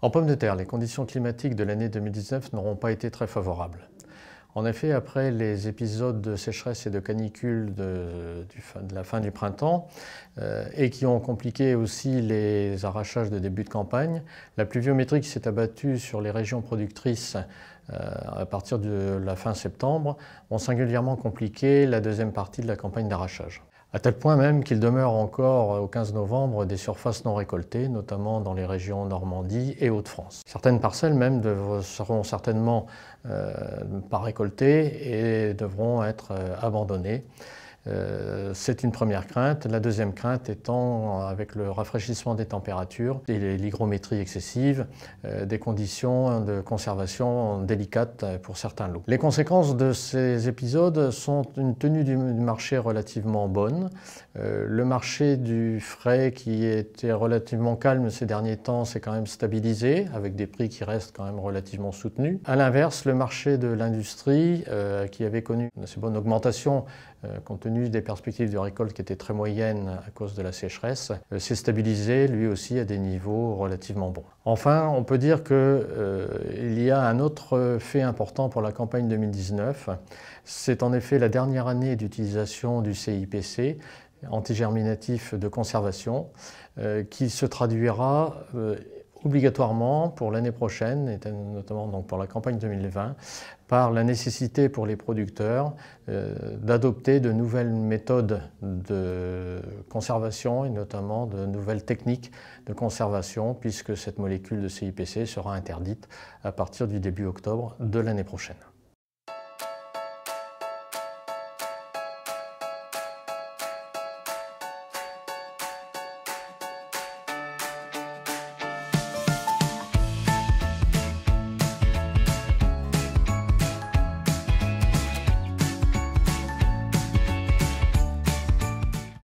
En pommes de terre, les conditions climatiques de l'année 2019 n'auront pas été très favorables. En effet, après les épisodes de sécheresse et de canicule de la fin du printemps et qui ont compliqué aussi les arrachages de début de campagne, la pluviométrie qui s'est abattue sur les régions productrices à partir de la fin septembre ont singulièrement compliqué la deuxième partie de la campagne d'arrachage. À tel point même qu'il demeure encore au 15 novembre des surfaces non récoltées, notamment dans les régions Normandie et Hauts-de-France. Certaines parcelles même seront certainement pas récoltées et devront être abandonnées. C'est une première crainte. La deuxième crainte étant, avec le rafraîchissement des températures et l'hygrométrie excessive, des conditions de conservation délicates pour certains lots. Les conséquences de ces épisodes sont une tenue du marché relativement bonne. Le marché du frais, qui était relativement calme ces derniers temps, s'est quand même stabilisé, avec des prix qui restent quand même relativement soutenus. À l'inverse, le marché de l'industrie, qui avait connu une assez bonne augmentation compte tenu des perspectives de récolte qui étaient très moyennes à cause de la sécheresse, s'est stabilisé lui aussi à des niveaux relativement bons. Enfin, on peut dire qu'il y a un autre fait important pour la campagne 2019. C'est en effet la dernière année d'utilisation du CIPC, antigerminatif de conservation, qui se traduira obligatoirement pour l'année prochaine, et notamment donc pour la campagne 2020, par la nécessité pour les producteurs d'adopter de nouvelles méthodes de conservation et notamment de nouvelles techniques de conservation, puisque cette molécule de CIPC sera interdite à partir du début octobre de l'année prochaine.